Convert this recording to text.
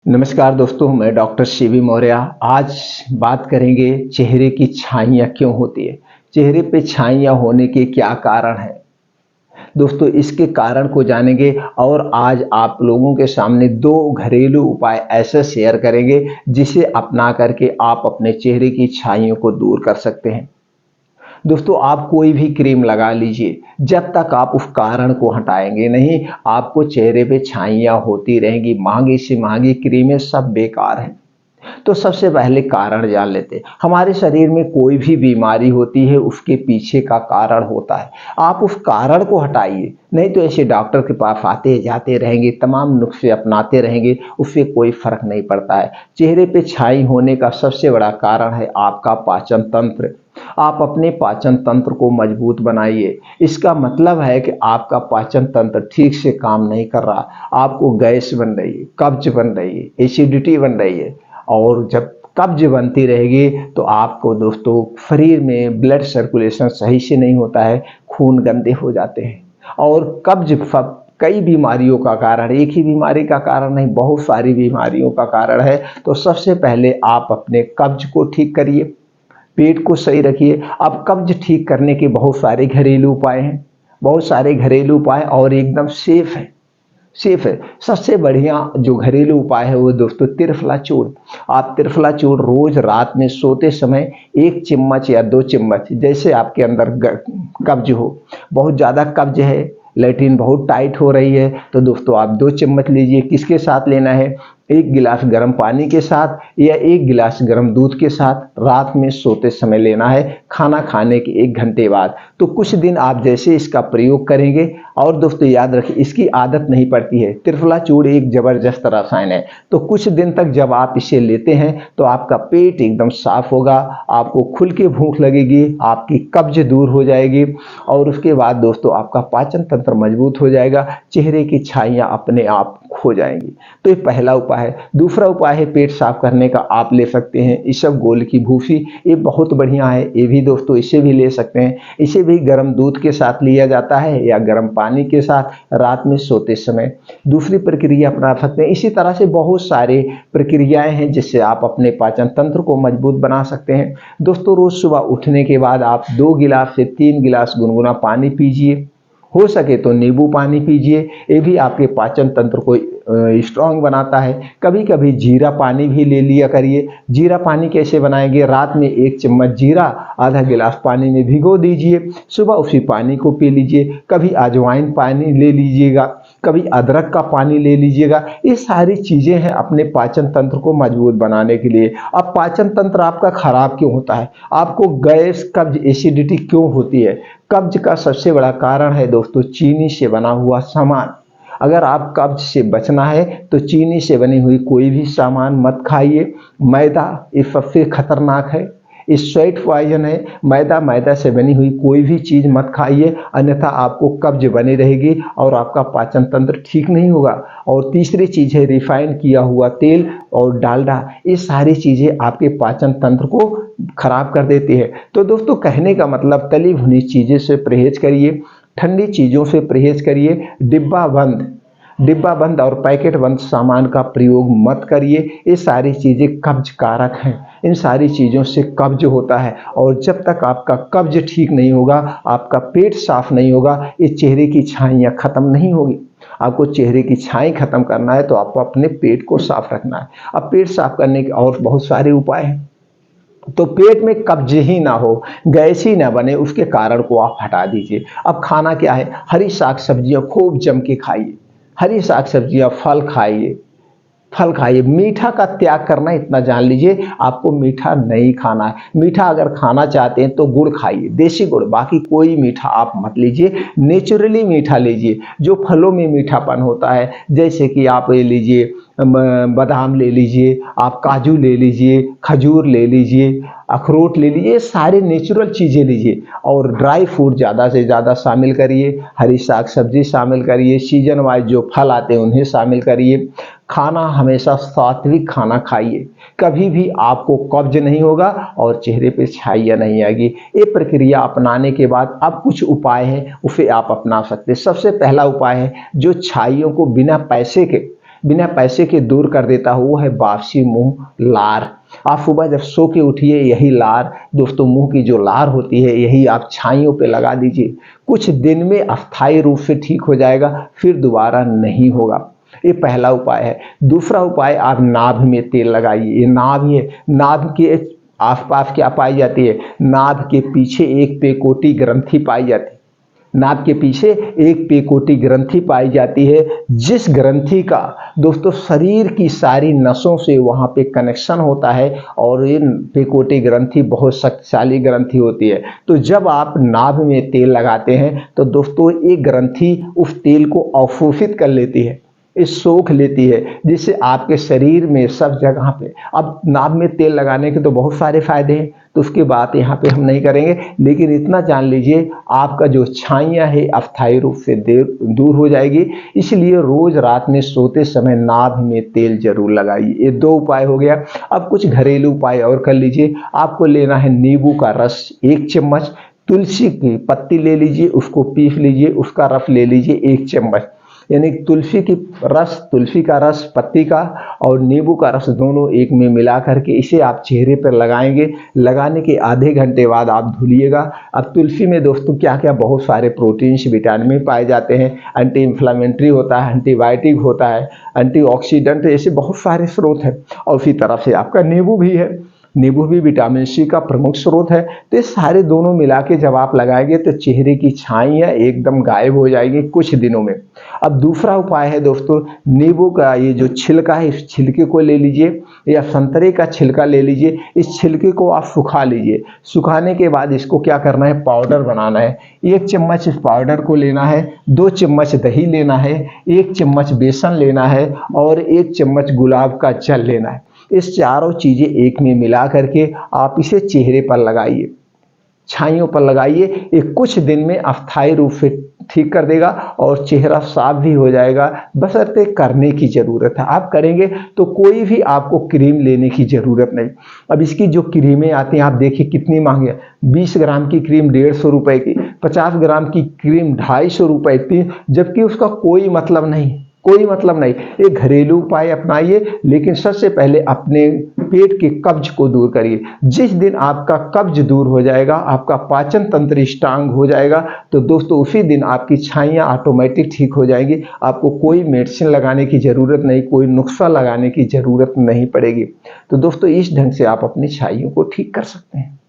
नमस्कार दोस्तों, मैं डॉक्टर शिवी मौर्य। आज बात करेंगे चेहरे की छाइयाँ क्यों होती है। चेहरे पे छाइयाँ होने के क्या कारण हैं दोस्तों, इसके कारण को जानेंगे। और आज आप लोगों के सामने दो घरेलू उपाय ऐसे शेयर करेंगे जिसे अपना करके आप अपने चेहरे की छाइयों को दूर कर सकते हैं। दोस्तों, आप कोई भी क्रीम लगा लीजिए, जब तक आप उस कारण को हटाएंगे नहीं, आपको चेहरे पे छाइयाँ होती रहेंगी। महंगी से महंगी क्रीमें सब बेकार हैं। तो सबसे पहले कारण जान लेते हैं। हमारे शरीर में कोई भी बीमारी होती है, उसके पीछे का कारण होता है। आप उस कारण को हटाइए, नहीं तो ऐसे डॉक्टर के पास आते जाते रहेंगे, तमाम नुस्खे अपनाते रहेंगे, उससे कोई फर्क नहीं पड़ता है। चेहरे पे छाई होने का सबसे बड़ा कारण है आपका पाचन तंत्र। आप अपने पाचन तंत्र को मजबूत बनाइए। इसका मतलब है कि आपका पाचन तंत्र ठीक से काम नहीं कर रहा, आपको गैस बन रही है, कब्ज बन रही है, एसिडिटी बन रही है। और जब कब्ज बनती रहेगी तो आपको दोस्तों शरीर में ब्लड सर्कुलेशन सही से नहीं होता है, खून गंदे हो जाते हैं। और कब्ज कई बीमारियों का कारण, एक ही बीमारी का कारण नहीं, बहुत सारी बीमारियों का कारण है। तो सबसे पहले आप अपने कब्ज को ठीक करिए, पेट को सही रखिए। अब कब्ज ठीक करने के बहुत सारे घरेलू उपाय हैं, बहुत सारे घरेलू उपाय, और एकदम सेफ है। सबसे बढ़िया जो घरेलू उपाय है वो दोस्तों त्रिफला चूर्ण। आप त्रिफला चूर्ण रोज रात में सोते समय 1 चम्मच या 2 चम्मच, जैसे आपके अंदर कब्ज हो, बहुत ज़्यादा कब्ज है, लेटिन बहुत टाइट हो रही है, तो दोस्तों आप 2 चम्मच लीजिए। किसके साथ लेना है? 1 गिलास गर्म पानी के साथ या 1 गिलास गर्म दूध के साथ रात में सोते समय लेना है, खाना खाने के 1 घंटे बाद। तो कुछ दिन आप जैसे इसका प्रयोग करेंगे, और दोस्तों याद रखिए इसकी आदत नहीं पड़ती है। त्रिफला चूर्ण एक जबरदस्त रसायन है, तो कुछ दिन तक जब आप इसे लेते हैं तो आपका पेट एकदम साफ होगा, आपको खुल के भूख लगेगी, आपकी कब्ज दूर हो जाएगी, और उसके बाद दोस्तों आपका पाचन तंत्र मजबूत हो जाएगा, चेहरे की छाइयाँ अपने आप खो जाएंगी। तो ये पहला उपाय है। दूसरा उपाय है पेट साफ करने का, आप ले सकते हैं इसबगोल की भूसी। ये बहुत बढ़िया है, ये भी दोस्तों इसे भी ले सकते हैं। इसे भी गर्म दूध के साथ लिया जाता है या गर्म पानी के साथ रात में सोते समय। दूसरी प्रक्रिया अपना सकते हैं। इसी तरह से बहुत सारे प्रक्रियाएं हैं जिससे आप अपने पाचन तंत्र को मजबूत बना सकते हैं। दोस्तों, रोज सुबह उठने के बाद आप 2 गिलास से 3 गिलास गुनगुना पानी पीजिए, हो सके तो नींबू पानी पीजिए, ये भी आपके पाचन तंत्र को स्ट्रांग बनाता है। कभी कभी जीरा पानी भी ले लिया करिए। जीरा पानी कैसे बनाएंगे? रात में 1 चम्मच जीरा आधा गिलास पानी में भिगो दीजिए, सुबह उसी पानी को पी लीजिए। कभी अजवाइन पानी ले लीजिएगा, कभी अदरक का पानी ले लीजिएगा। ये सारी चीज़ें हैं अपने पाचन तंत्र को मजबूत बनाने के लिए। अब पाचन तंत्र आपका खराब क्यों होता है? आपको गैस, कब्ज, एसिडिटी क्यों होती है? कब्ज का सबसे बड़ा कारण है दोस्तों चीनी से बना हुआ सामान। अगर आप कब्ज से बचना है तो चीनी से बनी हुई कोई भी सामान मत खाइए। मैदा ये सबसे खतरनाक है, ये स्वीट पॉइजन है। मैदा से बनी हुई कोई भी चीज़ मत खाइए, अन्यथा आपको कब्ज बनी रहेगी और आपका पाचन तंत्र ठीक नहीं होगा। और तीसरी चीज़ है रिफाइन किया हुआ तेल और डालडा। ये सारी चीज़ें आपके पाचन तंत्र को खराब कर देती है। तो दोस्तों कहने का मतलब, तली भुनी चीज़ें से परहेज करिए, ठंडी चीज़ों से परहेज करिए, डिब्बा बंद और पैकेट बंद सामान का प्रयोग मत करिए। ये सारी चीज़ें कब्ज कारक हैं, इन सारी चीज़ों से कब्ज होता है। और जब तक आपका कब्ज ठीक नहीं होगा, आपका पेट साफ नहीं होगा, ये चेहरे की छाइयाँ खत्म नहीं होगी। आपको चेहरे की छाई खत्म करना है तो आपको अपने पेट को साफ रखना है। अब पेट साफ करने के और बहुत सारे उपाय हैं। तो पेट में कब्ज ही ना हो, गैस ही ना बने, उसके कारण को आप हटा दीजिए। अब खाना क्या है? हरी साग सब्जियां खूब जम के खाइए, हरी साग सब्जियां, फल खाइए। मीठा का त्याग करना, इतना जान लीजिए आपको मीठा नहीं खाना है। मीठा अगर खाना चाहते हैं तो गुड़ खाइए, देसी गुड़, बाकी कोई मीठा आप मत लीजिए। नेचुरली मीठा लीजिए, जो फलों में मीठापन होता है, जैसे कि आप ये लीजिए बादाम ले लीजिए, आप काजू ले लीजिए, खजूर ले लीजिए, अखरोट ले लीजिए, ये सारे नेचुरल चीज़ें लीजिए। और ड्राई फ्रूट ज़्यादा से ज़्यादा शामिल करिए, हरी साग सब्जी शामिल करिए, सीजन वाइज जो फल आते हैं उन्हें शामिल करिए। खाना हमेशा सात्विक खाना खाइए, कभी भी आपको कब्ज नहीं होगा और चेहरे पे छाइयाँ नहीं आएगी। ये प्रक्रिया अपनाने के बाद अब कुछ उपाय हैं, उसे आप अपना सकते हैं। सबसे पहला उपाय है जो छाइयों को बिना पैसे के बिना पैसे के दूर कर देता है, वो है बासी मुंह लार। आप सुबह जब सो के उठिए, यही लार दोस्तों, मुंह की जो लार होती है, यही आप छाइयों पे लगा दीजिए। कुछ दिन में अस्थायी रूप से ठीक हो जाएगा, फिर दोबारा नहीं होगा। ये पहला उपाय है। दूसरा उपाय, आप नाभि में तेल लगाइए। ये नाभि है, नाभि के आसपास क्या पाई जाती है? नाभि के पीछे एक पेकोटी ग्रंथि पाई जाती है। नाभि के पीछे एक पेकोटी ग्रंथि पाई जाती है, जिस ग्रंथि का दोस्तों शरीर की सारी नसों से वहां पे कनेक्शन होता है, और ये पेकोटी ग्रंथि बहुत शक्तिशाली ग्रंथि होती है। तो जब आप नाभि में तेल लगाते हैं तो दोस्तों ये ग्रंथि उस तेल को अवशोषित कर लेती है, इस सोख लेती है, जिससे आपके शरीर में सब जगह पे। अब नाभि में तेल लगाने के तो बहुत सारे फायदे हैं, तो उसकी बात यहाँ पे हम नहीं करेंगे, लेकिन इतना जान लीजिए आपका जो छाइयाँ है अस्थायी रूप से दूर हो जाएगी। इसलिए रोज रात में सोते समय नाभि में तेल जरूर लगाइए। ये दो उपाय हो गया। अब कुछ घरेलू उपाय और कर लीजिए। आपको लेना है नींबू का रस 1 चम्मच, तुलसी की पत्ती ले लीजिए, उसको पीस लीजिए, उसका रस ले लीजिए 1 चम्मच। यानी तुलसी का रस, पत्ती का और नींबू का रस दोनों एक में मिला करके इसे आप चेहरे पर लगाएंगे। लगाने के आधे घंटे बाद आप धुलिएगा। अब तुलसी में दोस्तों क्या क्या बहुत सारे प्रोटीन्स, विटामिन पाए जाते हैं, एंटी इन्फ्लामेटरी होता है, एंटीबायोटिक होता है, एंटीऑक्सीडेंट, ऐसे बहुत सारे स्रोत हैं। और उसी तरह से आपका नींबू भी है, नींबू भी विटामिन सी का प्रमुख स्रोत है। तो ये सारे दोनों मिला के जब आप लगाएंगे तो चेहरे की छाइयाँ एकदम गायब हो जाएगी कुछ दिनों में। अब दूसरा उपाय है दोस्तों, नींबू का ये जो छिलका है, इस छिलके को ले लीजिए, या संतरे का छिलका ले लीजिए। इस छिलके को आप सुखा लीजिए। सुखाने के बाद इसको क्या करना है? पाउडर बनाना है। 1 चम्मच इस पाउडर को लेना है, 2 चम्मच दही लेना है, 1 चम्मच बेसन लेना है, और 1 चम्मच गुलाब का जल लेना है। इस चारों चीजें एक में मिला करके आप इसे चेहरे पर लगाइए, छाइयों पर लगाइए। ये कुछ दिन में अस्थायी रूप से ठीक कर देगा और चेहरा साफ भी हो जाएगा। बशर्ते करने की जरूरत है। आप करेंगे तो कोई भी आपको क्रीम लेने की जरूरत नहीं। अब इसकी जो क्रीमें आती हैं आप देखिए कितनी महंगी है। 20 ग्राम की क्रीम 150 रुपए की, 50 ग्राम की क्रीम 250 रुपए की, जबकि उसका कोई मतलब नहीं, कोई मतलब नहीं। एक घरेलू उपाय अपनाइए, लेकिन सबसे पहले अपने पेट के कब्ज को दूर करिए। जिस दिन आपका कब्ज दूर हो जाएगा, आपका पाचन तंत्र स्ट्रांग हो जाएगा, तो दोस्तों उसी दिन आपकी छाइयाँ ऑटोमेटिक ठीक हो जाएंगी। आपको कोई मेडिसिन लगाने की जरूरत नहीं, कोई नुस्खा लगाने की जरूरत नहीं पड़ेगी। तो दोस्तों इस ढंग से आप अपनी छाइयों को ठीक कर सकते हैं।